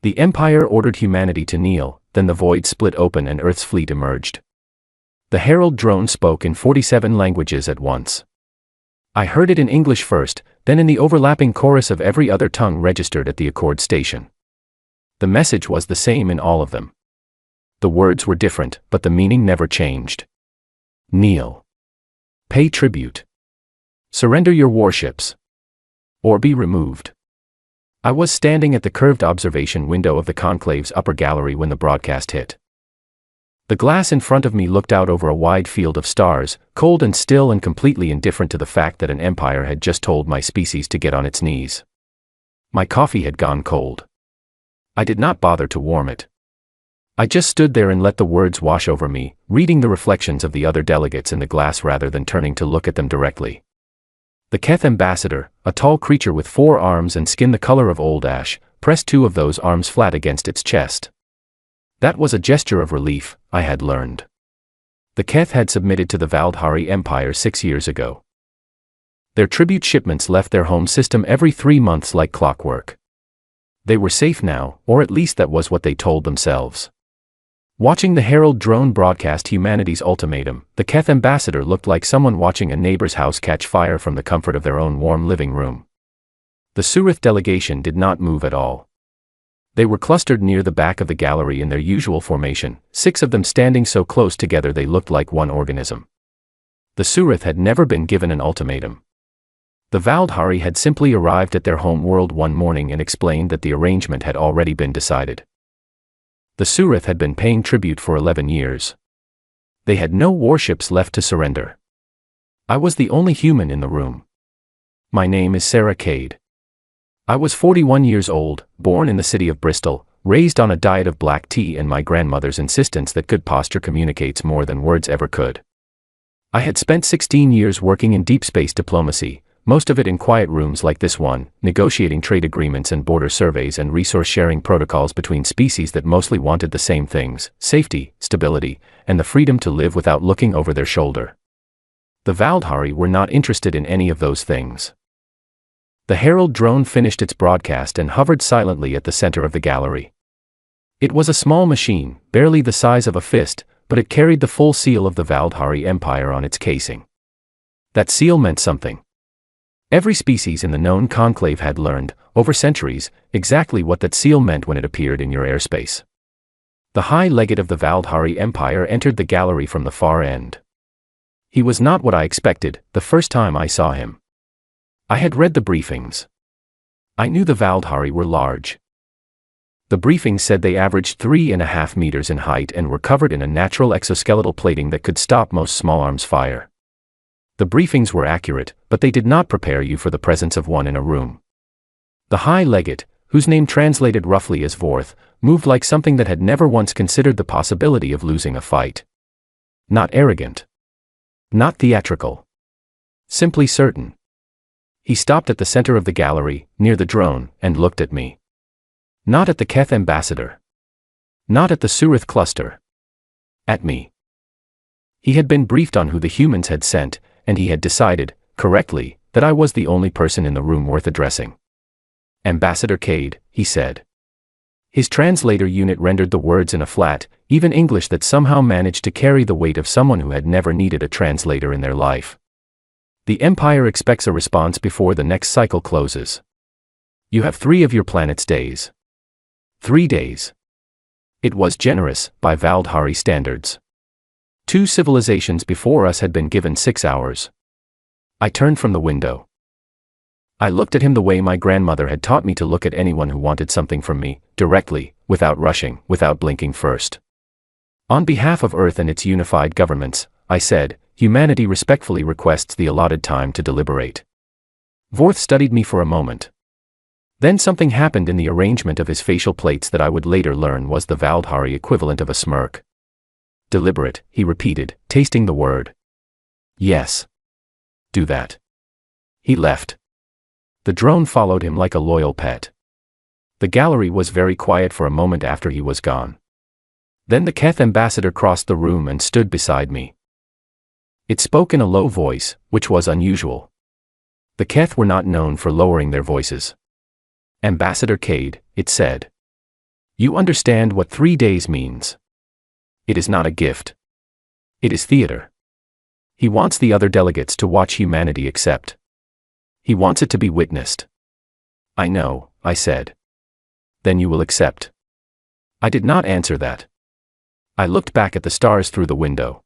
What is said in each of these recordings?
The Empire ordered humanity to kneel, then the void split open and Earth's fleet emerged. The Herald drone spoke in 47 languages at once. I heard it in English first, then in the overlapping chorus of every other tongue registered at the Accord station. The message was the same in all of them. The words were different, but the meaning never changed. Kneel. Pay tribute. Surrender your warships. Or be removed. I was standing at the curved observation window of the conclave's upper gallery when the broadcast hit. The glass in front of me looked out over a wide field of stars, cold and still and completely indifferent to the fact that an empire had just told my species to get on its knees. My coffee had gone cold. I did not bother to warm it. I just stood there and let the words wash over me, reading the reflections of the other delegates in the glass rather than turning to look at them directly. The Keth ambassador, a tall creature with 4 arms and skin the color of old ash, pressed 2 of those arms flat against its chest. That was a gesture of relief, I had learned. The Keth had submitted to the Valdhari Empire 6 years ago. Their tribute shipments left their home system every 3 months like clockwork. They were safe now, or at least that was what they told themselves. Watching the Herald drone broadcast humanity's ultimatum, the Keth ambassador looked like someone watching a neighbor's house catch fire from the comfort of their own warm living room. The Surith delegation did not move at all. They were clustered near the back of the gallery in their usual formation, 6 of them standing so close together they looked like one organism. The Surith had never been given an ultimatum. The Valdhari had simply arrived at their home world one morning and explained that the arrangement had already been decided. The Surith had been paying tribute for 11 years. They had no warships left to surrender. I was the only human in the room. My name is Sarah Cade. I was 41 years old, born in the city of Bristol, raised on a diet of black tea and my grandmother's insistence that good posture communicates more than words ever could. I had spent 16 years working in deep space diplomacy, most of it in quiet rooms like this one, negotiating trade agreements and border surveys and resource-sharing protocols between species that mostly wanted the same things: safety, stability, and the freedom to live without looking over their shoulder. The Valdhari were not interested in any of those things. The Herald drone finished its broadcast and hovered silently at the center of the gallery. It was a small machine, barely the size of a fist, but it carried the full seal of the Valdhari Empire on its casing. That seal meant something. Every species in the known conclave had learned, over centuries, exactly what that seal meant when it appeared in your airspace. The High Legate of the Valdhari Empire entered the gallery from the far end. He was not what I expected the first time I saw him. I had read the briefings. I knew the Valdhari were large. The briefings said they averaged 3.5 meters in height and were covered in a natural exoskeletal plating that could stop most small arms fire. The briefings were accurate, but they did not prepare you for the presence of one in a room. The High Legate, whose name translated roughly as Vorth, moved like something that had never once considered the possibility of losing a fight. Not arrogant. Not theatrical. Simply certain. He stopped at the center of the gallery, near the drone, and looked at me. Not at the Keth ambassador. Not at the Surith cluster. At me. He had been briefed on who the humans had sent, and he had decided, correctly, that I was the only person in the room worth addressing. Ambassador Cade, he said. His translator unit rendered the words in a flat, even English that somehow managed to carry the weight of someone who had never needed a translator in their life. The Empire expects a response before the next cycle closes. You have 3 of your planet's days. 3 days. It was generous, by Valdhari standards. 2 civilizations before us had been given 6 hours. I turned from the window. I looked at him the way my grandmother had taught me to look at anyone who wanted something from me, directly, without rushing, without blinking first. On behalf of Earth and its unified governments, I said, humanity respectfully requests the allotted time to deliberate. Vorth studied me for a moment. Then something happened in the arrangement of his facial plates that I would later learn was the Valdhari equivalent of a smirk. Deliberate, he repeated, tasting the word. Yes. Do that. He left. The drone followed him like a loyal pet. The gallery was very quiet for a moment after he was gone. Then the Keth ambassador crossed the room and stood beside me. It spoke in a low voice, which was unusual. The Keth were not known for lowering their voices. Ambassador Cade, it said. You understand what 3 days means. It is not a gift. It is theater. He wants the other delegates to watch humanity accept. He wants it to be witnessed. I know, I said. Then you will accept. I did not answer that. I looked back at the stars through the window.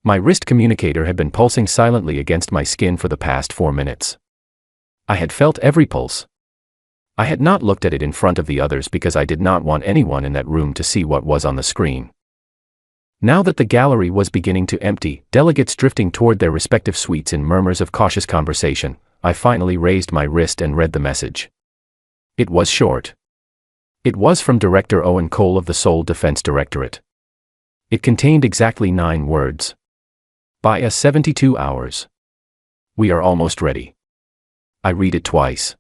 My wrist communicator had been pulsing silently against my skin for the past 4 minutes. I had felt every pulse. I had not looked at it in front of the others because I did not want anyone in that room to see what was on the screen. Now that the gallery was beginning to empty, delegates drifting toward their respective suites in murmurs of cautious conversation, I finally raised my wrist and read the message. It was short. It was from Director Owen Cole of the Seoul Defense Directorate. It contained exactly 9 words. Buy us 72 hours. We are almost ready. I read it twice.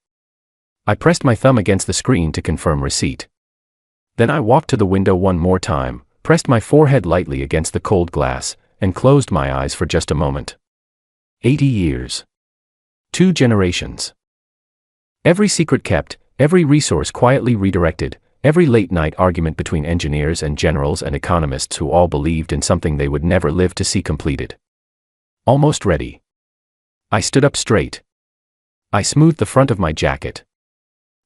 I pressed my thumb against the screen to confirm receipt. Then I walked to the window one more time, pressed my forehead lightly against the cold glass, and closed my eyes for just a moment. 80 years. 2 generations. Every secret kept, every resource quietly redirected, every late-night argument between engineers and generals and economists who all believed in something they would never live to see completed. Almost ready. I stood up straight. I smoothed the front of my jacket.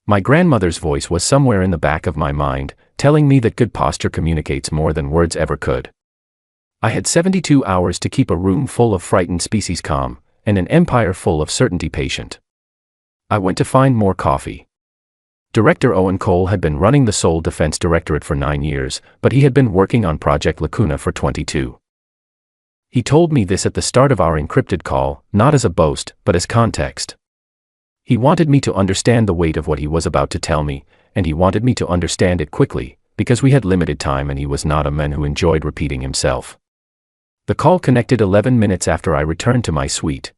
My grandmother's voice was somewhere in the back of my mind, telling me that good posture communicates more than words ever could. I had 72 hours to keep a room full of frightened species calm, and an empire full of certainty patient. I went to find more coffee. Director Owen Cole had been running the Seoul Defense Directorate for 9 years, but he had been working on Project Lacuna for 22. He told me this at the start of our encrypted call, not as a boast, but as context. He wanted me to understand the weight of what he was about to tell me, and he wanted me to understand it quickly, because we had limited time and he was not a man who enjoyed repeating himself. The call connected 11 minutes after I returned to my suite.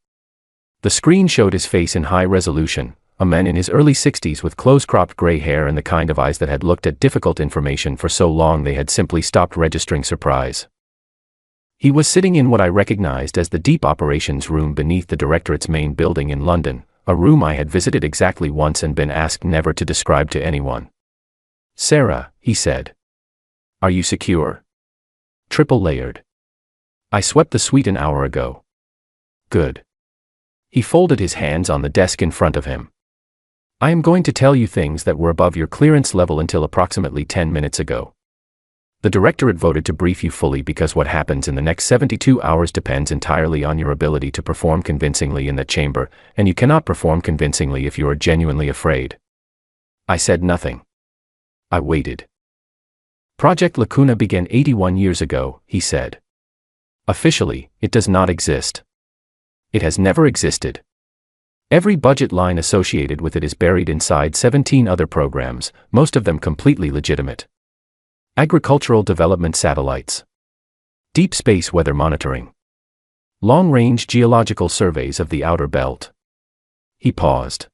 The screen showed his face in high resolution, a man in his early 60s with close-cropped gray hair and the kind of eyes that had looked at difficult information for so long they had simply stopped registering surprise. He was sitting in what I recognized as the deep operations room beneath the Directorate's main building in London, a room I had visited exactly once and been asked never to describe to anyone. Sarah, he said. Are you secure? Triple layered. I swept the suite an hour ago. Good. He folded his hands on the desk in front of him. I am going to tell you things that were above your clearance level until approximately 10 minutes ago. The Directorate voted to brief you fully because what happens in the next 72 hours depends entirely on your ability to perform convincingly in that chamber, and you cannot perform convincingly if you are genuinely afraid. I said nothing. I waited. Project Lacuna began 81 years ago, he said. Officially, it does not exist. It has never existed. Every budget line associated with it is buried inside 17 other programs, most of them completely legitimate. Agricultural development satellites. Deep space weather monitoring. Long-range geological surveys of the outer belt. He paused.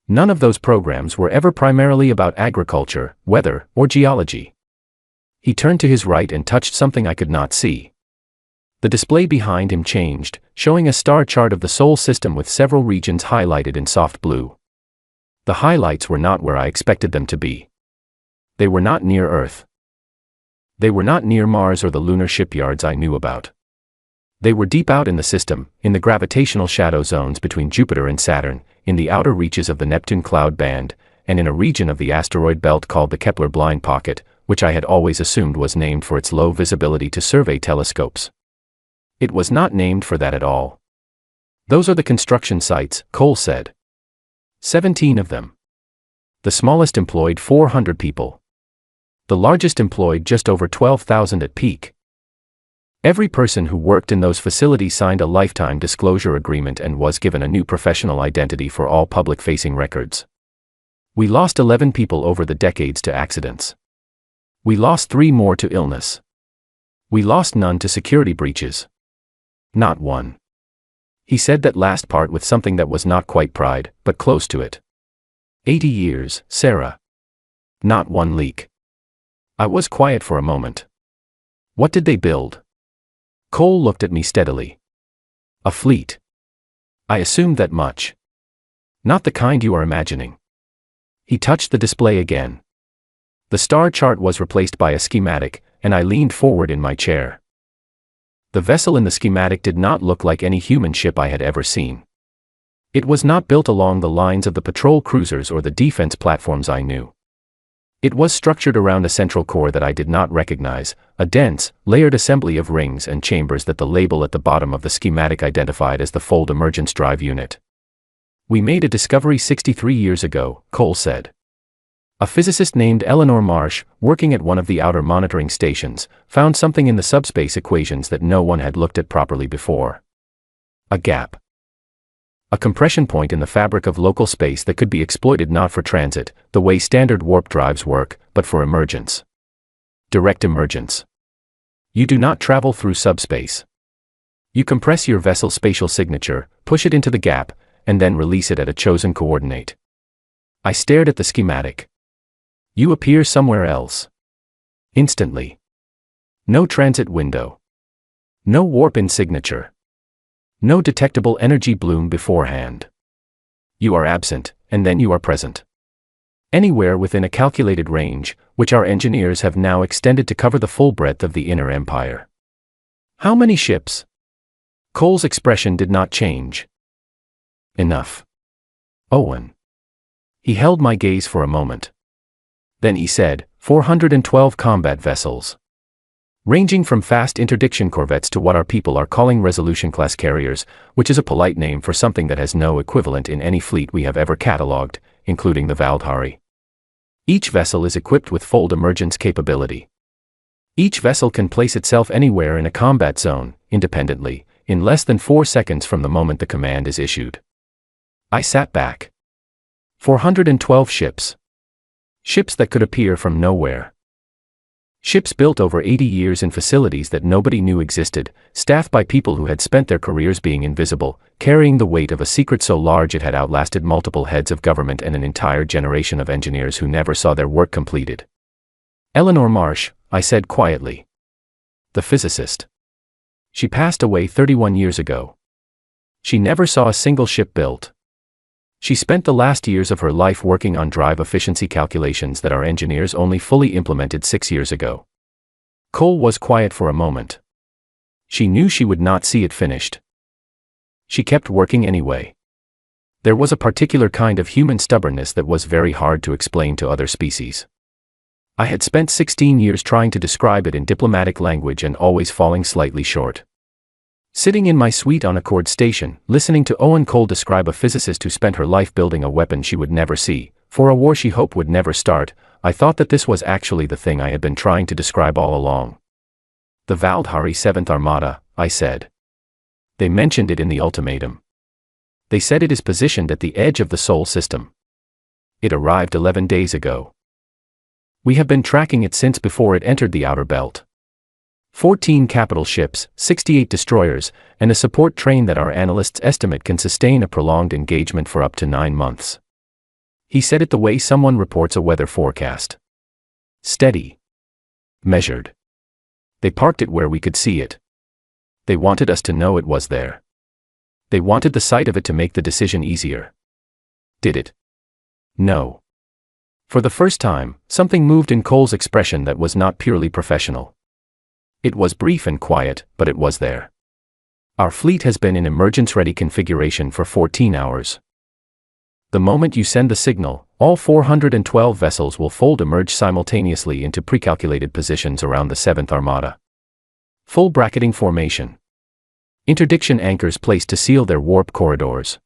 None of those programs were ever primarily about agriculture, weather, or geology. He turned to his right and touched something I could not see. The display behind him changed, showing a star chart of the Sol system with several regions highlighted in soft blue. The highlights were not where I expected them to be. They were not near Earth. They were not near Mars or the lunar shipyards I knew about. They were deep out in the system, in the gravitational shadow zones between Jupiter and Saturn, in the outer reaches of the Neptune cloud band, and in a region of the asteroid belt called the Kepler blind pocket, which I had always assumed was named for its low visibility to survey telescopes. It was not named for that at all. Those are the construction sites, Cole said. 17 of them. The smallest employed 400 people. The largest employed just over 12,000 at peak. Every person who worked in those facilities signed a lifetime disclosure agreement and was given a new professional identity for all public-facing records. We lost 11 people over the decades to accidents. We lost 3 more to illness. We lost none to security breaches. Not one. He said that last part with something that was not quite pride, but close to it. 80 years, Sarah. Not one leak. I was quiet for a moment. What did they build? Cole looked at me steadily. A fleet. I assumed that much. Not the kind you are imagining. He touched the display again. The star chart was replaced by a schematic, and I leaned forward in my chair. The vessel in the schematic did not look like any human ship I had ever seen. It was not built along the lines of the patrol cruisers or the defense platforms I knew. It was structured around a central core that I did not recognize, a dense, layered assembly of rings and chambers that the label at the bottom of the schematic identified as the Fold Emergence Drive Unit. "We made a discovery 63 years ago," Cole said. "A physicist named Eleanor Marsh, working at one of the outer monitoring stations, found something in the subspace equations that no one had looked at properly before. A gap. A compression point in the fabric of local space that could be exploited not for transit, the way standard warp drives work, but for emergence. Direct emergence. You do not travel through subspace. You compress your vessel's spatial signature, push it into the gap, and then release it at a chosen coordinate." I stared at the schematic. "You appear somewhere else. Instantly. No transit window. No warp-in signature. No detectable energy bloom beforehand. You are absent, and then you are present. Anywhere within a calculated range, which our engineers have now extended to cover the full breadth of the inner empire." "How many ships?" Cole's expression did not change. "Enough. Owen." He held my gaze for a moment. Then he said, 412 combat vessels. Ranging from fast interdiction corvettes to what our people are calling resolution-class carriers, which is a polite name for something that has no equivalent in any fleet we have ever catalogued, including the Valdhari. Each vessel is equipped with fold emergence capability. Each vessel can place itself anywhere in a combat zone, independently, in less than 4 seconds from the moment the command is issued. I sat back. 412 ships. Ships that could appear from nowhere. Ships built over 80 years in facilities that nobody knew existed, staffed by people who had spent their careers being invisible, carrying the weight of a secret so large it had outlasted multiple heads of government and an entire generation of engineers who never saw their work completed. "Eleanor Marsh," I said quietly. "The physicist. She passed away 31 years ago. She never saw a single ship built. She spent the last years of her life working on drive efficiency calculations that our engineers only fully implemented 6 years ago." Cole was quiet for a moment. She knew she would not see it finished. She kept working anyway. There was a particular kind of human stubbornness that was very hard to explain to other species. I had spent 16 years trying to describe it in diplomatic language and always falling slightly short. Sitting in my suite on Accord Station, listening to Owen Cole describe a physicist who spent her life building a weapon she would never see, for a war she hoped would never start, I thought that this was actually the thing I had been trying to describe all along. "The Valdhari 7th Armada," I said. "They mentioned it in the ultimatum. They said it is positioned at the edge of the Sol system. It arrived 11 days ago. We have been tracking it since before it entered the outer belt. 14 capital ships, 68 destroyers, and a support train that our analysts estimate can sustain a prolonged engagement for up to 9 months." He said it the way someone reports a weather forecast. Steady. Measured. They parked it where we could see it. They wanted us to know it was there. They wanted the sight of it to make the decision easier. Did it? No. For the first time, something moved in Cole's expression that was not purely professional. It was brief and quiet, but it was there. "Our fleet has been in emergence-ready configuration for 14 hours. The moment you send the signal, all 412 vessels will fold emerge simultaneously into pre-calculated positions around the 7th Armada. Full bracketing formation. Interdiction anchors placed to seal their warp corridors.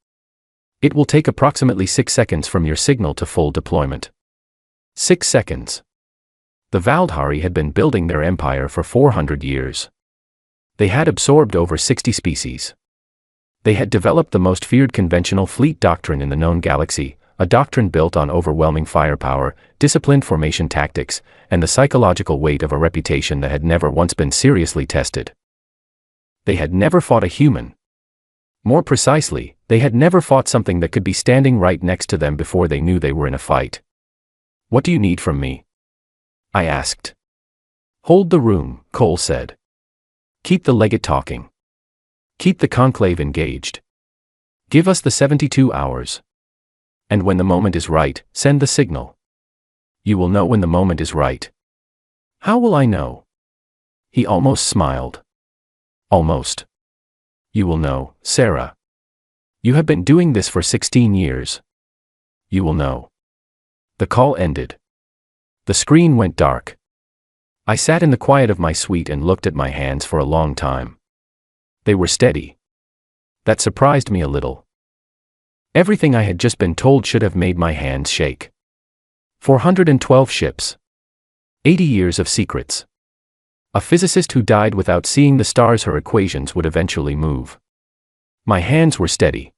It will take approximately 6 seconds from your signal to full deployment. 6 seconds. The Valdhari had been building their empire for 400 years. They had absorbed over 60 species. They had developed the most feared conventional fleet doctrine in the known galaxy, a doctrine built on overwhelming firepower, disciplined formation tactics, and the psychological weight of a reputation that had never once been seriously tested. They had never fought a human. More precisely, they had never fought something that could be standing right next to them before they knew they were in a fight. "What do you need from me?" I asked. "Hold the room," Cole said. "Keep the legate talking. Keep the conclave engaged. Give us the 72 hours. And when the moment is right, send the signal. You will know when the moment is right. How will I know? He almost smiled. Almost. You will know, Sarah. You have been doing this for 16 years. You will know. The call ended. The screen went dark. I sat in the quiet of my suite and looked at my hands for a long time. They were steady. That surprised me a little. Everything I had just been told should have made my hands shake. 412 ships. 80 years of secrets. A physicist who died without seeing the stars her equations would eventually move. My hands were steady.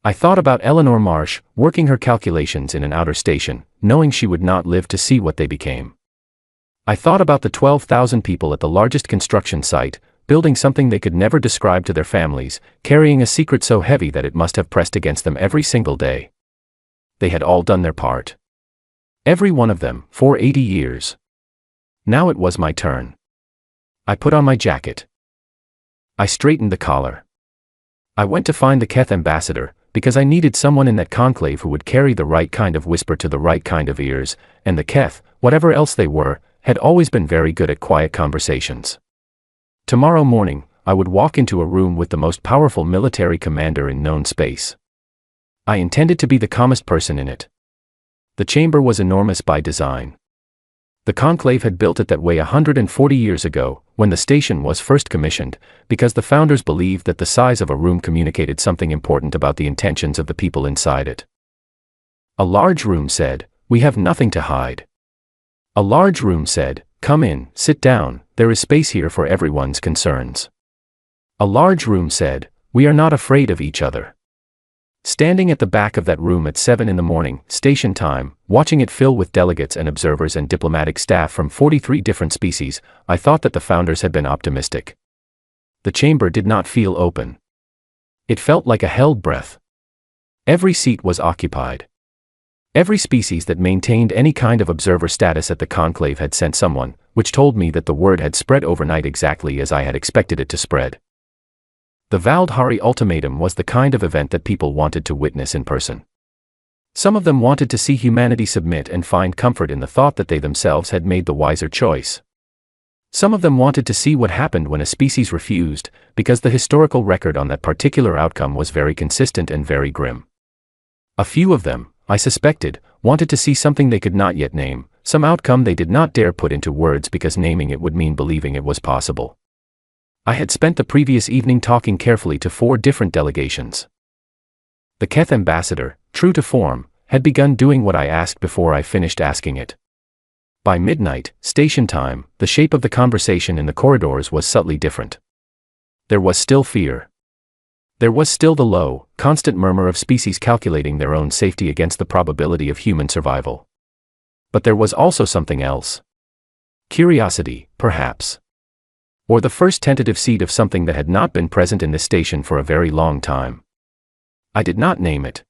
I thought about Eleanor Marsh, working her calculations in an outer station, knowing she would not live to see what they became. I thought about the 12,000 people at the largest construction site, building something they could never describe to their families, carrying a secret so heavy that it must have pressed against them every single day. They had all done their part. Every one of them, for 80 years. Now it was my turn. I put on my jacket. I straightened the collar. I went to find the Keth ambassador, because I needed someone in that conclave who would carry the right kind of whisper to the right kind of ears, and the Keth, whatever else they were, had always been very good at quiet conversations. Tomorrow morning, I would walk into a room with the most powerful military commander in known space. I intended to be the calmest person in it. The chamber was enormous by design. The conclave had built it that way 140 years ago, when the station was first commissioned, because the founders believed that the size of a room communicated something important about the intentions of the people inside it. A large room said, "We have nothing to hide." A large room said, "Come in, sit down, there is space here for everyone's concerns." A large room said, "We are not afraid of each other." Standing at the back of that room at 7 in the morning, station time, watching it fill with delegates and observers and diplomatic staff from 43 different species, I thought that the founders had been optimistic. The chamber did not feel open. It felt like a held breath. Every seat was occupied. Every species that maintained any kind of observer status at the conclave had sent someone, which told me that the word had spread overnight exactly as I had expected it to spread. The Valdhari ultimatum was the kind of event that people wanted to witness in person. Some of them wanted to see humanity submit and find comfort in the thought that they themselves had made the wiser choice. Some of them wanted to see what happened when a species refused, because the historical record on that particular outcome was very consistent and very grim. A few of them, I suspected, wanted to see something they could not yet name, some outcome they did not dare put into words because naming it would mean believing it was possible. I had spent the previous evening talking carefully to 4 different delegations. The Keth ambassador, true to form, had begun doing what I asked before I finished asking it. By midnight, station time, the shape of the conversation in the corridors was subtly different. There was still fear. There was still the low, constant murmur of species calculating their own safety against the probability of human survival. But there was also something else. Curiosity, perhaps. Or the first tentative seed of something that had not been present in this station for a very long time. I did not name it.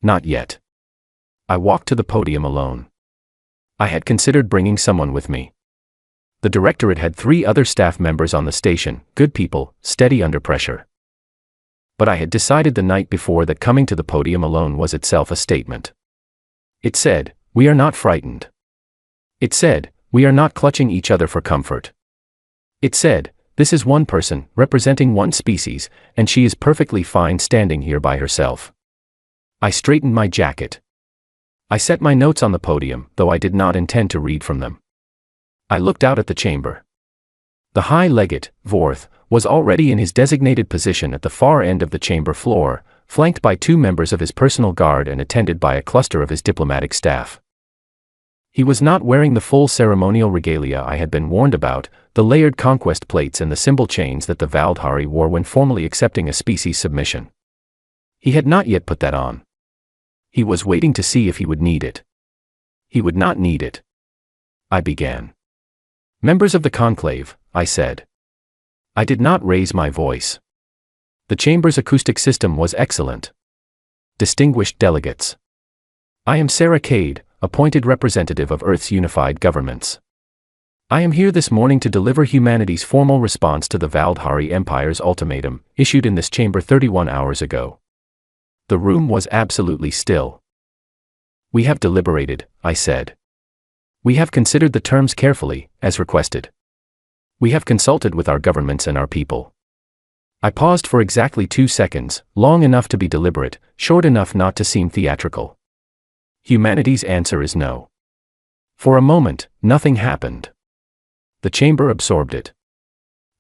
Not yet. I walked to the podium alone. I had considered bringing someone with me. The directorate had 3 other staff members on the station, good people, steady under pressure. But I had decided the night before that coming to the podium alone was itself a statement. It said, "We are not frightened." It said, "We are not clutching each other for comfort." It said, "This is one person, representing one species, and she is perfectly fine standing here by herself." I straightened my jacket. I set my notes on the podium, though I did not intend to read from them. I looked out at the chamber. The High Legate, Vorth, was already in his designated position at the far end of the chamber floor, flanked by 2 members of his personal guard and attended by a cluster of his diplomatic staff. He was not wearing the full ceremonial regalia I had been warned about, the layered conquest plates and the symbol chains that the Valdhari wore when formally accepting a species submission. He had not yet put that on. He was waiting to see if he would need it. He would not need it. I began. "Members of the conclave," I said. I did not raise my voice. The chamber's acoustic system was excellent. Distinguished delegates. I am Sarah Cade, appointed representative of Earth's unified governments. I am here this morning to deliver humanity's formal response to the Valdhari Empire's ultimatum, issued in this chamber 31 hours ago. The room was absolutely still. "We have deliberated," I said. We have considered the terms carefully, as requested. We have consulted with our governments and our people. I paused for exactly 2 seconds, long enough to be deliberate, short enough not to seem theatrical. Humanity's answer is no. For a moment, nothing happened. The chamber absorbed it.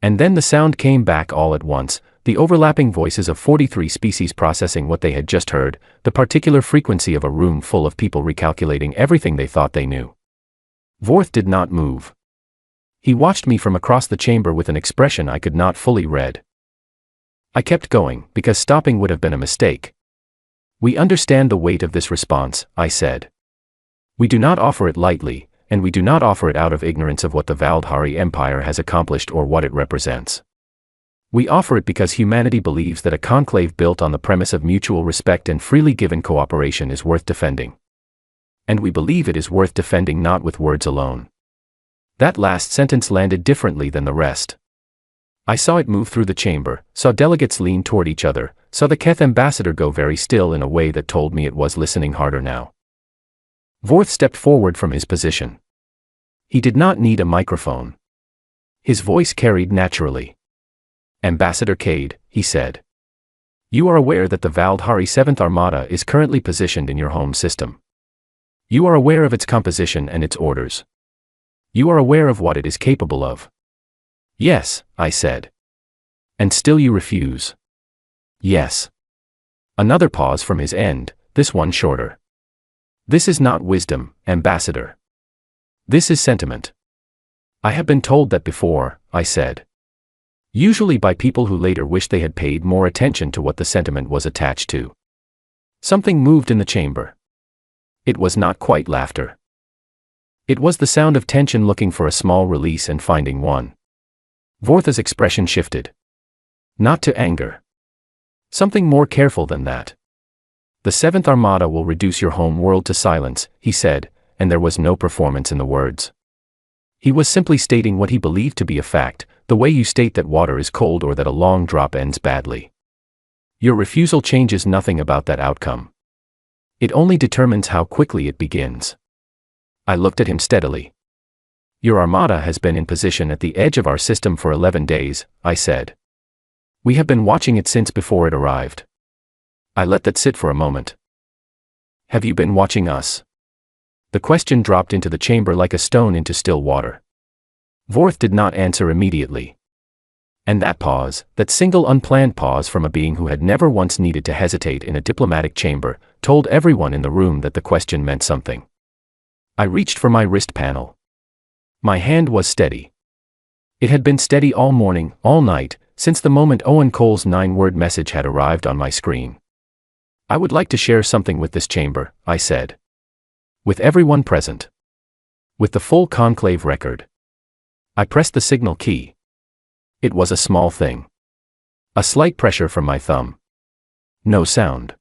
And then the sound came back all at once, the overlapping voices of 43 species processing what they had just heard, the particular frequency of a room full of people recalculating everything they thought they knew. Vorth did not move. He watched me from across the chamber with an expression I could not fully read. I kept going, because stopping would have been a mistake. We understand the weight of this response, I said. We do not offer it lightly, and we do not offer it out of ignorance of what the Valdhari Empire has accomplished or what it represents. We offer it because humanity believes that a conclave built on the premise of mutual respect and freely given cooperation is worth defending. And we believe it is worth defending not with words alone. That last sentence landed differently than the rest. I saw it move through the chamber, saw delegates lean toward each other, saw the Keth ambassador go very still in a way that told me it was listening harder now. Vorth stepped forward from his position. He did not need a microphone. His voice carried naturally. Ambassador Cade, he said. You are aware that the Valdhari 7th Armada is currently positioned in your home system. You are aware of its composition and its orders. You are aware of what it is capable of. Yes, I said. And still you refuse. Yes. Another pause from his end, this one shorter. This is not wisdom, Ambassador. This is sentiment. I have been told that before, I said. Usually by people who later wish they had paid more attention to what the sentiment was attached to. Something moved in the chamber. It was not quite laughter. It was the sound of tension looking for a small release and finding one. Vorth's expression shifted. Not to anger. Something more careful than that. The 7th Armada will reduce your home world to silence, he said, and there was no performance in the words. He was simply stating what he believed to be a fact, the way you state that water is cold or that a long drop ends badly. Your refusal changes nothing about that outcome. It only determines how quickly it begins. I looked at him steadily. Your armada has been in position at the edge of our system for 11 days, I said. We have been watching it since before it arrived. I let that sit for a moment. Have you been watching us? The question dropped into the chamber like a stone into still water. Vorth did not answer immediately. And that pause, that single unplanned pause from a being who had never once needed to hesitate in a diplomatic chamber, told everyone in the room that the question meant something. I reached for my wrist panel. My hand was steady. It had been steady all morning, all night, since the moment Owen Cole's 9-word message had arrived on my screen. I would like to share something with this chamber, I said. With everyone present. With the full conclave record. I pressed the signal key. It was a small thing. A slight pressure from my thumb. No sound.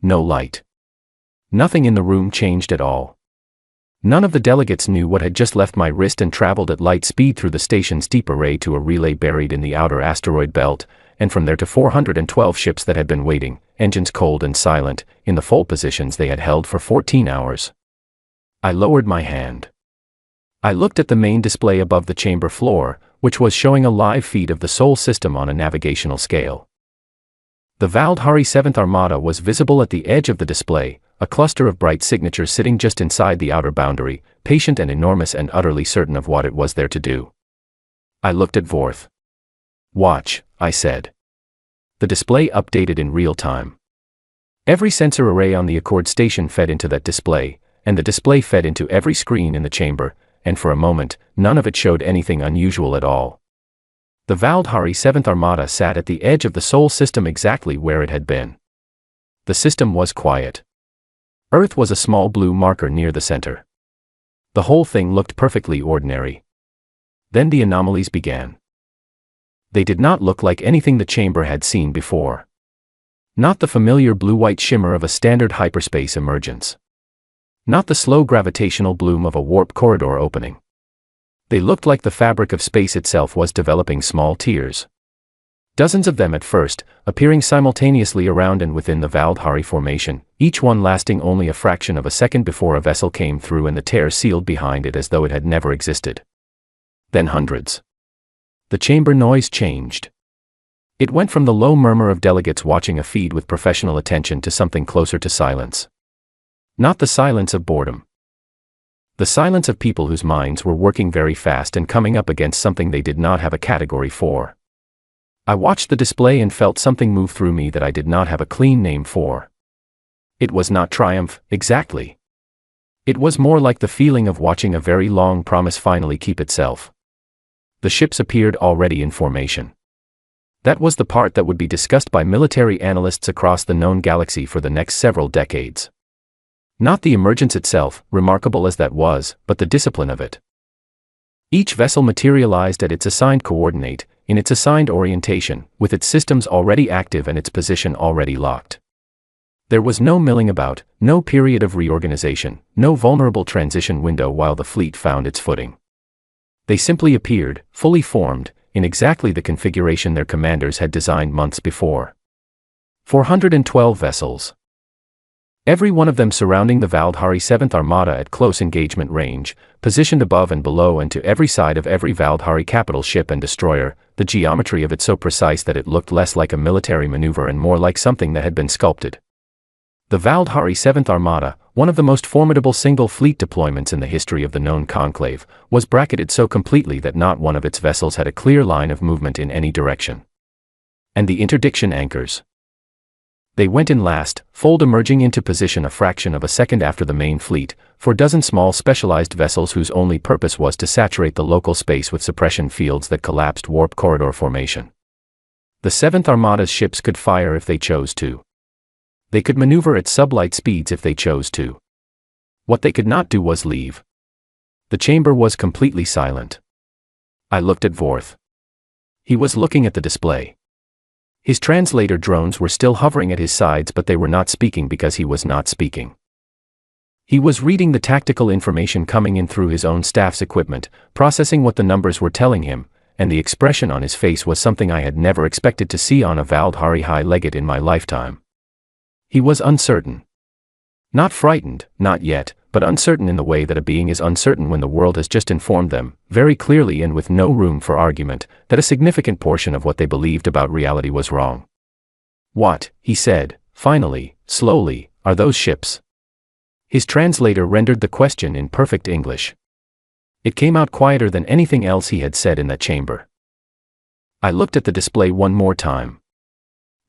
No light. Nothing in the room changed at all. None of the delegates knew what had just left my wrist and traveled at light speed through the station's deep array to a relay buried in the outer asteroid belt, and from there to 412 ships that had been waiting, engines cold and silent, in the full positions they had held for 14 hours. I lowered my hand. I looked at the main display above the chamber floor, which was showing a live feed of the Sol system on a navigational scale. The Valdhari 7th Armada was visible at the edge of the display, a cluster of bright signatures sitting just inside the outer boundary, patient and enormous and utterly certain of what it was there to do. I looked at Vorth. Watch, I said. The display updated in real time. Every sensor array on the Accord station fed into that display, and the display fed into every screen in the chamber, and for a moment, none of it showed anything unusual at all. The Valdhari 7th Armada sat at the edge of the Sol system exactly where it had been. The system was quiet. Earth was a small blue marker near the center. The whole thing looked perfectly ordinary. Then the anomalies began. They did not look like anything the chamber had seen before. Not the familiar blue-white shimmer of a standard hyperspace emergence. Not the slow gravitational bloom of a warp corridor opening. They looked like the fabric of space itself was developing small tears. Dozens of them at first, appearing simultaneously around and within the Valdhari formation, each one lasting only a fraction of a second before a vessel came through and the tear sealed behind it as though it had never existed. Then hundreds. The chamber noise changed. It went from the low murmur of delegates watching a feed with professional attention to something closer to silence. Not the silence of boredom. The silence of people whose minds were working very fast and coming up against something they did not have a category for. I watched the display and felt something move through me that I did not have a clean name for. It was not triumph, exactly. It was more like the feeling of watching a very long promise finally keep itself. The ships appeared already in formation. That was the part that would be discussed by military analysts across the known galaxy for the next several decades. Not the emergence itself, remarkable as that was, but the discipline of it. Each vessel materialized at its assigned coordinate, in its assigned orientation, with its systems already active and its position already locked. There was no milling about, no period of reorganization, no vulnerable transition window while the fleet found its footing. They simply appeared, fully formed, in exactly the configuration their commanders had designed months before. 412 vessels. Every one of them surrounding the Valdhari 7th Armada at close engagement range, positioned above and below and to every side of every Valdhari capital ship and destroyer, the geometry of it so precise that it looked less like a military maneuver and more like something that had been sculpted. The Valdhari 7th Armada, one of the most formidable single-fleet deployments in the history of the known conclave, was bracketed so completely that not one of its vessels had a clear line of movement in any direction. And the interdiction anchors. They went in last, fold emerging into position a fraction of a second after the main fleet, 4 dozen small specialized vessels whose only purpose was to saturate the local space with suppression fields that collapsed warp corridor formation. The 7th Armada's ships could fire if they chose to. They could maneuver at sublight speeds if they chose to. What they could not do was leave. The chamber was completely silent. I looked at Vorth. He was looking at the display. His translator drones were still hovering at his sides, but they were not speaking because he was not speaking. He was reading the tactical information coming in through his own staff's equipment, processing what the numbers were telling him, and the expression on his face was something I had never expected to see on a Valdhari High Legate in my lifetime. He was uncertain. Not frightened, not yet, but uncertain in the way that a being is uncertain when the world has just informed them, very clearly and with no room for argument, that a significant portion of what they believed about reality was wrong. "What," he said, finally, slowly, "are those ships?" His translator rendered the question in perfect English. It came out quieter than anything else he had said in that chamber. I looked at the display one more time.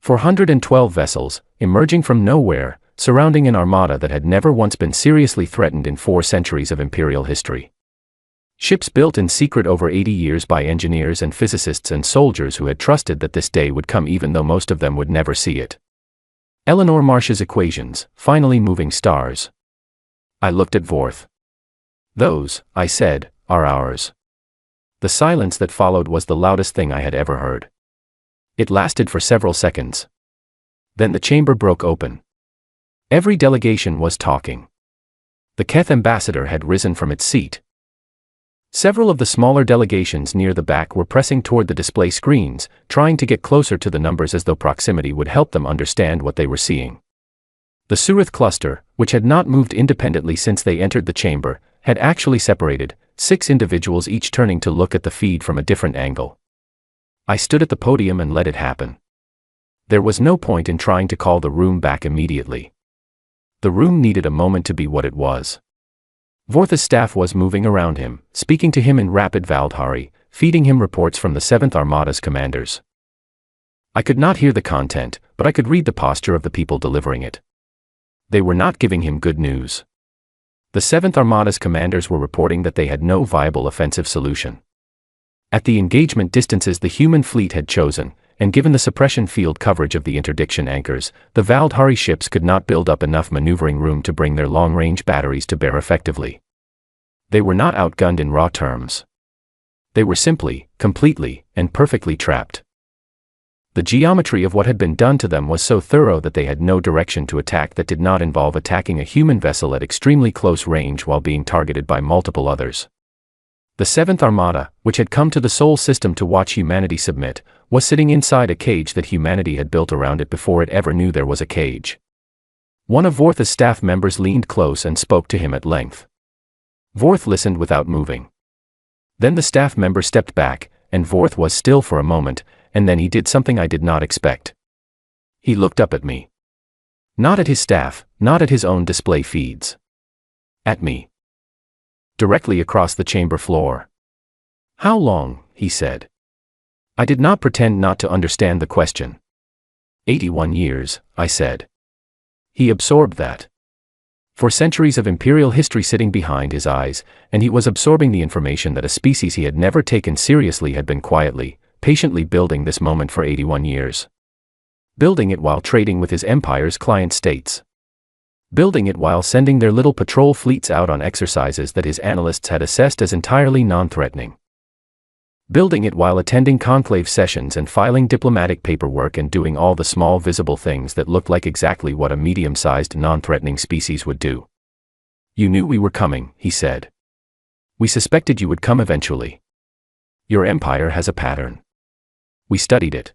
412 vessels, emerging from nowhere, surrounding an armada that had never once been seriously threatened in 4 centuries of imperial history. Ships built in secret over 80 years by engineers and physicists and soldiers who had trusted that this day would come even though most of them would never see it. Eleanor Marsh's equations, finally moving stars. I looked at Vorth. "Those," I said, "are ours." The silence that followed was the loudest thing I had ever heard. It lasted for several seconds. Then the chamber broke open. Every delegation was talking. The Keth ambassador had risen from its seat. Several of the smaller delegations near the back were pressing toward the display screens, trying to get closer to the numbers as though proximity would help them understand what they were seeing. The Surith cluster, which had not moved independently since they entered the chamber, had actually separated, 6 individuals each turning to look at the feed from a different angle. I stood at the podium and let it happen. There was no point in trying to call the room back immediately. The room needed a moment to be what it was. Vorth's staff was moving around him, speaking to him in rapid Valdhari, feeding him reports from the 7th Armada's commanders. I could not hear the content, but I could read the posture of the people delivering it. They were not giving him good news. The 7th Armada's commanders were reporting that they had no viable offensive solution. At the engagement distances the human fleet had chosen, and given the suppression field coverage of the interdiction anchors, the Valdhari ships could not build up enough maneuvering room to bring their long-range batteries to bear effectively. They were not outgunned in raw terms. They were simply, completely, and perfectly trapped. The geometry of what had been done to them was so thorough that they had no direction to attack that did not involve attacking a human vessel at extremely close range while being targeted by multiple others. The Seventh Armada, which had come to the Sol system to watch humanity submit, was sitting inside a cage that humanity had built around it before it ever knew there was a cage. One of Vorth's staff members leaned close and spoke to him at length. Vorth listened without moving. Then the staff member stepped back, and Vorth was still for a moment, and then he did something I did not expect. He looked up at me. Not at his staff, not at his own display feeds. At me. Directly across the chamber floor. "How long?" he said. I did not pretend not to understand the question. 81 years, I said. He absorbed that. For centuries of imperial history sitting behind his eyes, and he was absorbing the information that a species he had never taken seriously had been quietly, patiently building this moment for 81 years. Building it while trading with his empire's client states. Building it while sending their little patrol fleets out on exercises that his analysts had assessed as entirely non-threatening. Building it while attending conclave sessions and filing diplomatic paperwork and doing all the small visible things that looked like exactly what a medium-sized non-threatening species would do. "You knew we were coming," he said. "We suspected you would come eventually. Your empire has a pattern. We studied it."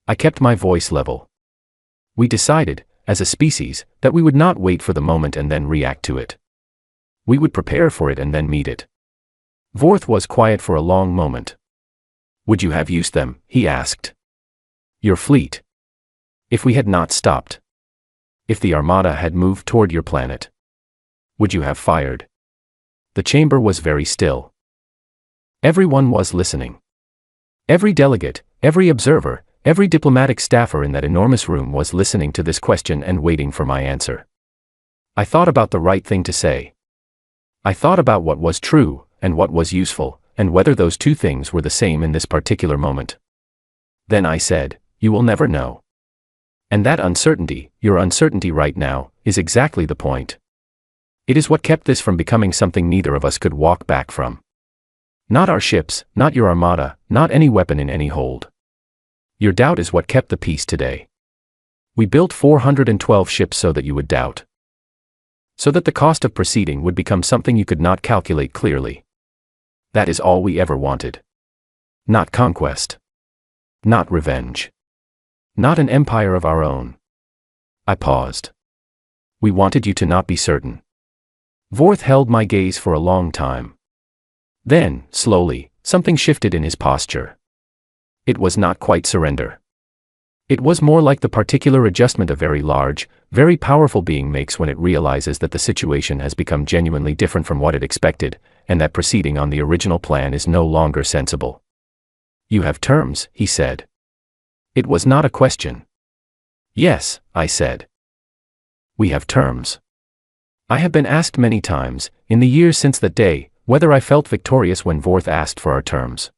I kept my voice level. "We decided, as a species, that we would not wait for the moment and then react to it. We would prepare for it and then meet it." Vorth was quiet for a long moment. "Would you have used them?" he asked. "Your fleet? If we had not stopped? If the Armada had moved toward your planet? Would you have fired?" The chamber was very still. Everyone was listening. Every delegate, every observer, every diplomatic staffer in that enormous room was listening to this question and waiting for my answer. I thought about the right thing to say. I thought about what was true, and what was useful, and whether those two things were the same in this particular moment. Then I said, "You will never know. And that uncertainty, your uncertainty right now, is exactly the point. It is what kept this from becoming something neither of us could walk back from. Not our ships, not your armada, not any weapon in any hold. Your doubt is what kept the peace today. We built 412 ships so that you would doubt. So that the cost of proceeding would become something you could not calculate clearly. That is all we ever wanted. Not conquest. Not revenge. Not an empire of our own." I paused. "We wanted you to not be certain." Vorth held my gaze for a long time. Then, slowly, something shifted in his posture. It was not quite surrender. It was more like the particular adjustment a very large, very powerful being makes when it realizes that the situation has become genuinely different from what it expected, and that proceeding on the original plan is no longer sensible. "You have terms," he said. It was not a question. "Yes," I said. "We have terms." I have been asked many times, in the years since that day, whether I felt victorious when Vorth asked for our terms.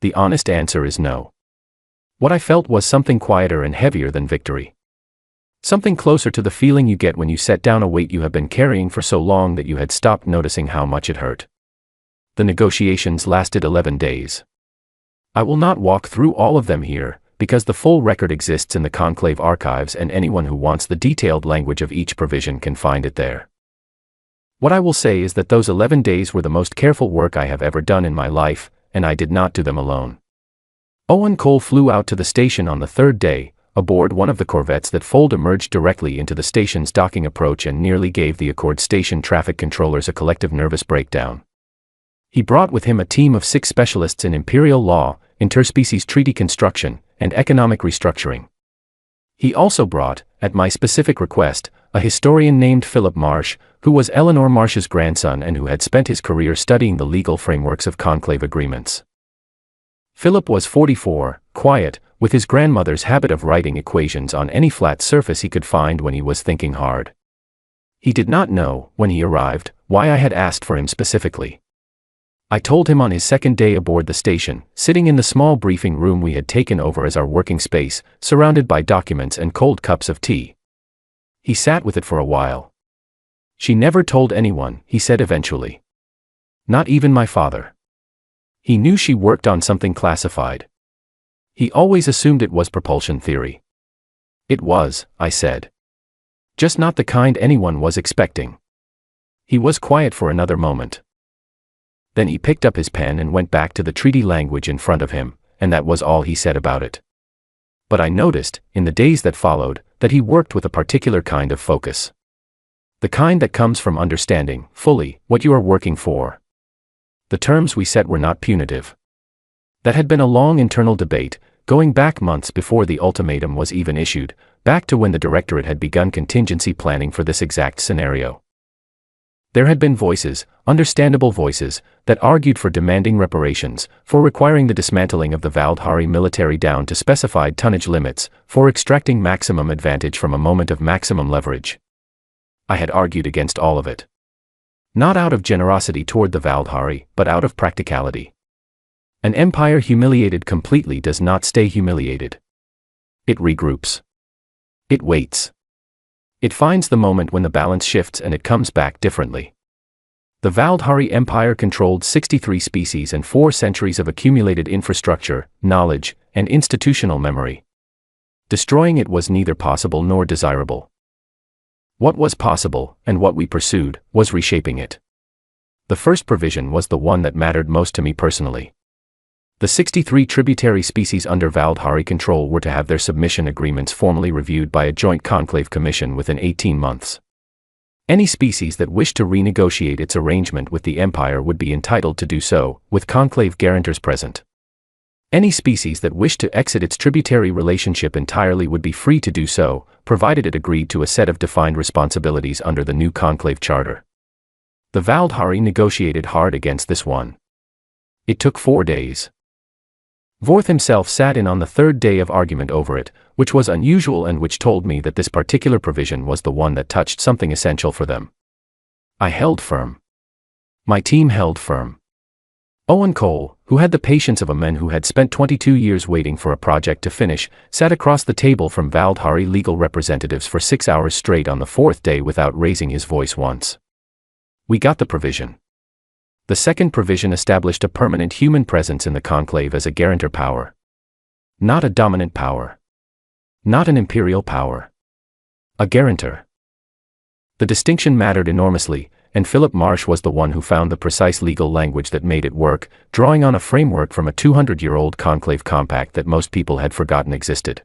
The honest answer is no. What I felt was something quieter and heavier than victory. Something closer to the feeling you get when you set down a weight you have been carrying for so long that you had stopped noticing how much it hurt. The negotiations lasted 11 days. I will not walk through all of them here, because the full record exists in the Conclave archives and anyone who wants the detailed language of each provision can find it there. What I will say is that those 11 days were the most careful work I have ever done in my life, and I did not do them alone. Owen Cole flew out to the station on the third day, aboard one of the corvettes that Fold emerged directly into the station's docking approach and nearly gave the Accord station traffic controllers a collective nervous breakdown. He brought with him a team of 6 specialists in imperial law, interspecies treaty construction, and economic restructuring. He also brought, at my specific request, a historian named Philip Marsh, who was Eleanor Marsh's grandson and who had spent his career studying the legal frameworks of conclave agreements. Philip was 44, quiet, with his grandmother's habit of writing equations on any flat surface he could find when he was thinking hard. He did not know, when he arrived, why I had asked for him specifically. I told him on his second day aboard the station, sitting in the small briefing room we had taken over as our working space, surrounded by documents and cold cups of tea. He sat with it for a while. "She never told anyone," he said eventually. "Not even my father. He knew she worked on something classified. He always assumed it was propulsion theory." "It was," I said. "Just not the kind anyone was expecting." He was quiet for another moment. Then he picked up his pen and went back to the treaty language in front of him, and that was all he said about it. But I noticed, in the days that followed, that he worked with a particular kind of focus. The kind that comes from understanding, fully, what you are working for. The terms we set were not punitive. That had been a long internal debate, going back months before the ultimatum was even issued, back to when the Directorate had begun contingency planning for this exact scenario. There had been voices, understandable voices, that argued for demanding reparations, for requiring the dismantling of the Valdhari military down to specified tonnage limits, for extracting maximum advantage from a moment of maximum leverage. I had argued against all of it. Not out of generosity toward the Valdhari, but out of practicality. An empire humiliated completely does not stay humiliated. It regroups. It waits. It finds the moment when the balance shifts and it comes back differently. The Valdhari Empire controlled 63 species and 4 centuries of accumulated infrastructure, knowledge, and institutional memory. Destroying it was neither possible nor desirable. What was possible, and what we pursued, was reshaping it. The first provision was the one that mattered most to me personally. The 63 tributary species under Valdhari control were to have their submission agreements formally reviewed by a joint conclave commission within 18 months. Any species that wished to renegotiate its arrangement with the Empire would be entitled to do so, with conclave guarantors present. Any species that wished to exit its tributary relationship entirely would be free to do so, provided it agreed to a set of defined responsibilities under the new conclave charter. The Valdhari negotiated hard against this one. It took 4 days. Vorth himself sat in on the 3rd day of argument over it, which was unusual and which told me that this particular provision was the one that touched something essential for them. I held firm. My team held firm. Owen Cole, who had the patience of a man who had spent 22 years waiting for a project to finish, sat across the table from Valdhari legal representatives for 6 hours straight on the 4th day without raising his voice once. We got the provision. The second provision established a permanent human presence in the conclave as a guarantor power. Not a dominant power. Not an imperial power. A guarantor. The distinction mattered enormously, and Philip Marsh was the one who found the precise legal language that made it work, drawing on a framework from a 200-year-old conclave compact that most people had forgotten existed.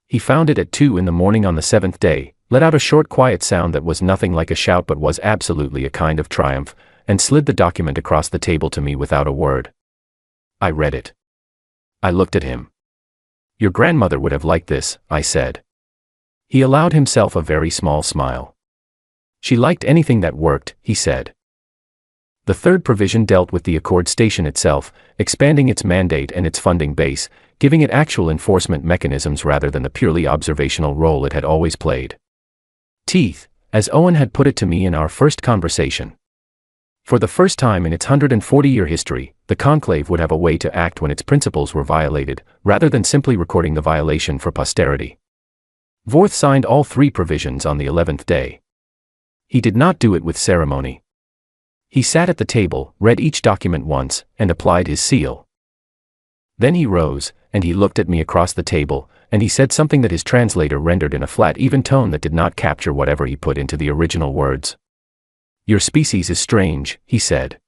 He found it at 2 in the morning on the 7th day, let out a short quiet sound that was nothing like a shout but was absolutely a kind of triumph, and slid the document across the table to me without a word. I read it. I looked at him. "Your grandmother would have liked this," I said. He allowed himself a very small smile. "She liked anything that worked," he said. The third provision dealt with the Accord Station itself, expanding its mandate and its funding base, giving it actual enforcement mechanisms rather than the purely observational role it had always played. Teeth, as Owen had put it to me in our first conversation. For the first time in its 140-year history, the conclave would have a way to act when its principles were violated, rather than simply recording the violation for posterity. Vorth signed all 3 provisions on the 11th day. He did not do it with ceremony. He sat at the table, read each document once, and applied his seal. Then he rose, and he looked at me across the table, and he said something that his translator rendered in a flat, even tone that did not capture whatever he put into the original words. "Your species is strange," he said.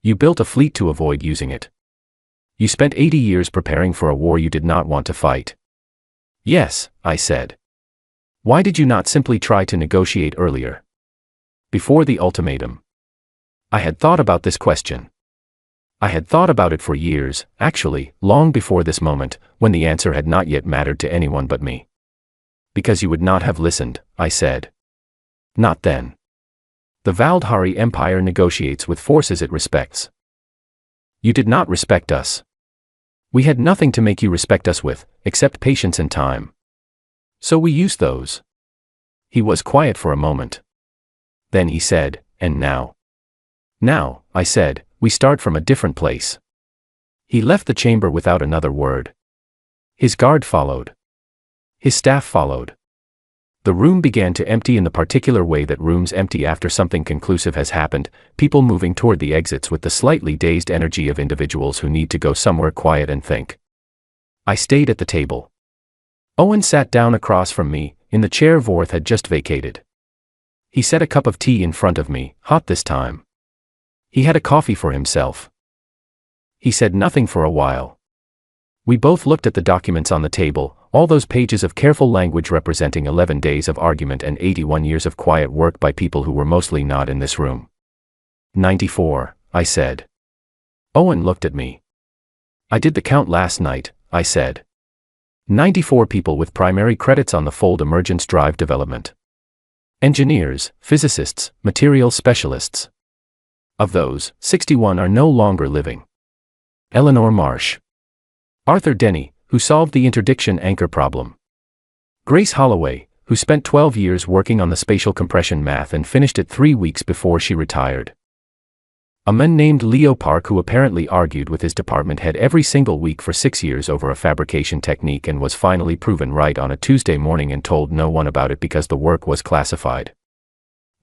"You built a fleet to avoid using it. You spent 80 years preparing for a war you did not want to fight." "Yes," I said. "Why did you not simply try to negotiate earlier? Before the ultimatum?" I had thought about this question. I had thought about it for years, actually, long before this moment, when the answer had not yet mattered to anyone but me. "Because you would not have listened," I said. "Not then. The Valdhari Empire negotiates with forces it respects. You did not respect us. We had nothing to make you respect us with, except patience and time. So we used those." He was quiet for a moment. Then he said, "And now?" "Now," I said, "we start from a different place." He left the chamber without another word. His guard followed. His staff followed. The room began to empty in the particular way that rooms empty after something conclusive has happened, people moving toward the exits with the slightly dazed energy of individuals who need to go somewhere quiet and think. I stayed at the table. Owen sat down across from me, in the chair Vorth had just vacated. He set a cup of tea in front of me, hot this time. He had a coffee for himself. He said nothing for a while. We both looked at the documents on the table, all those pages of careful language representing 11 days of argument and 81 years of quiet work by people who were mostly not in this room. 94, I said. Owen looked at me. I did the count last night, I said. 94 people with primary credits on the fold emergence drive development. Engineers, physicists, materials specialists. Of those, 61 are no longer living. Eleanor Marsh. Arthur Denny, who solved the interdiction anchor problem. Grace Holloway, who spent 12 years working on the spatial compression math and finished it 3 weeks before she retired. A man named Leo Park who apparently argued with his department head every single week for 6 years over a fabrication technique and was finally proven right on a Tuesday morning and told no one about it because the work was classified.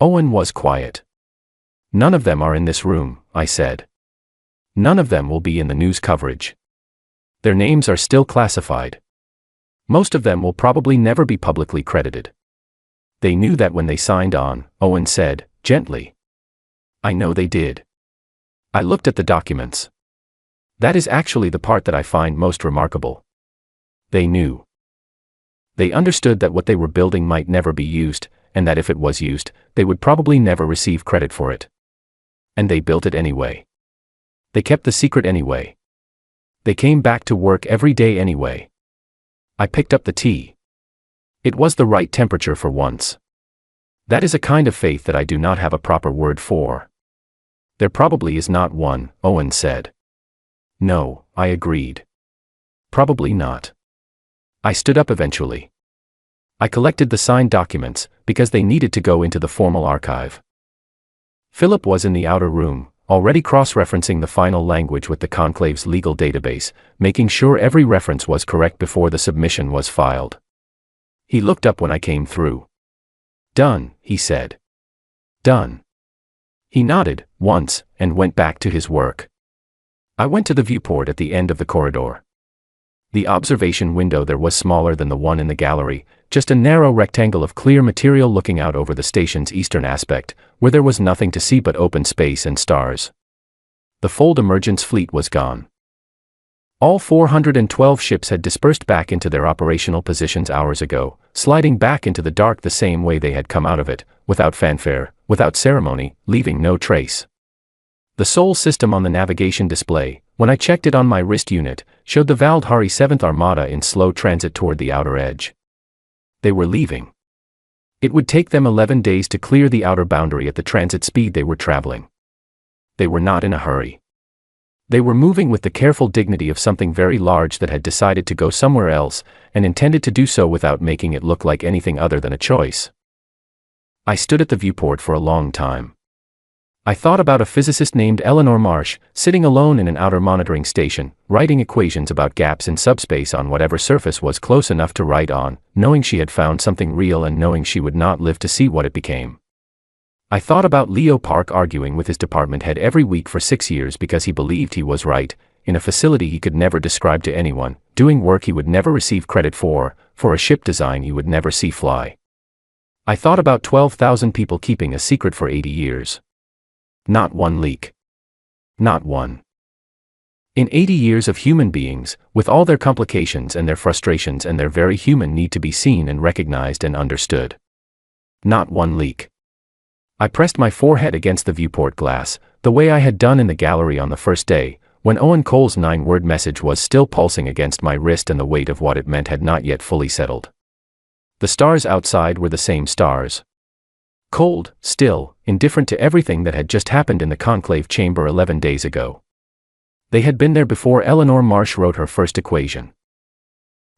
Owen was quiet. None of them are in this room, I said. None of them will be in the news coverage. Their names are still classified. Most of them will probably never be publicly credited. They knew that when they signed on, Owen said, gently. I know they did. I looked at the documents. That is actually the part that I find most remarkable. They knew. They understood that what they were building might never be used, and that if it was used, they would probably never receive credit for it. And they built it anyway. They kept the secret anyway. They came back to work every day anyway. I picked up the tea. It was the right temperature for once. That is a kind of faith that I do not have a proper word for. There probably is not one, Owen said. No, I agreed. Probably not. I stood up eventually. I collected the signed documents, because they needed to go into the formal archive. Philip was in the outer room, already cross-referencing the final language with the conclave's legal database, making sure every reference was correct before the submission was filed. He looked up when I came through. Done, he said. Done. He nodded, once, and went back to his work. I went to the viewport at the end of the corridor. The observation window there was smaller than the one in the gallery, just a narrow rectangle of clear material looking out over the station's eastern aspect, where there was nothing to see but open space and stars. The fold emergence fleet was gone. All 412 ships had dispersed back into their operational positions hours ago, sliding back into the dark the same way they had come out of it, without fanfare, without ceremony, leaving no trace. The Sol system on the navigation display, when I checked it on my wrist unit, showed the Valdhari 7th Armada in slow transit toward the outer edge. They were leaving. It would take them 11 days to clear the outer boundary at the transit speed they were traveling. They were not in a hurry. They were moving with the careful dignity of something very large that had decided to go somewhere else, and intended to do so without making it look like anything other than a choice. I stood at the viewport for a long time. I thought about a physicist named Eleanor Marsh, sitting alone in an outer monitoring station, writing equations about gaps in subspace on whatever surface was close enough to write on, knowing she had found something real and knowing she would not live to see what it became. I thought about Leo Park arguing with his department head every week for 6 years because he believed he was right, in a facility he could never describe to anyone, doing work he would never receive credit for a ship design he would never see fly. I thought about 12,000 people keeping a secret for 80 years. Not one leak. Not one. In 80 years of human beings, with all their complications and their frustrations and their very human need to be seen and recognized and understood. Not one leak. I pressed my forehead against the viewport glass, the way I had done in the gallery on the first day, when Owen Cole's 9-word message was still pulsing against my wrist and the weight of what it meant had not yet fully settled. The stars outside were the same stars. Cold, still, indifferent to everything that had just happened in the conclave chamber 11 days ago. They had been there before Eleanor Marsh wrote her first equation.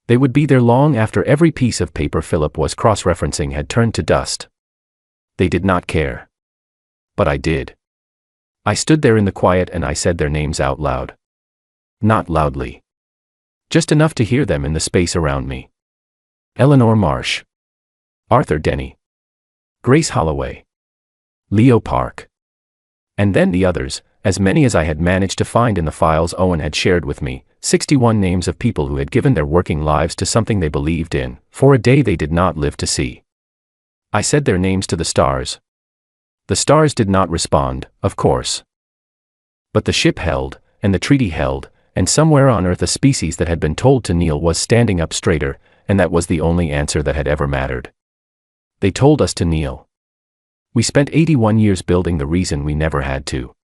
They would be there long after every piece of paper Philip was cross-referencing had turned to dust. They did not care. But I did. I stood there in the quiet and I said their names out loud. Not loudly. Just enough to hear them in the space around me. Eleanor Marsh. Arthur Denny. Grace Holloway. Leo Park. And then the others, as many as I had managed to find in the files Owen had shared with me, 61 names of people who had given their working lives to something they believed in, for a day they did not live to see. I said their names to the stars. The stars did not respond, of course. But the ship held, and the treaty held, and somewhere on Earth a species that had been told to kneel was standing up straighter, and that was the only answer that had ever mattered. They told us to kneel. We spent 81 years building the reason we never had to.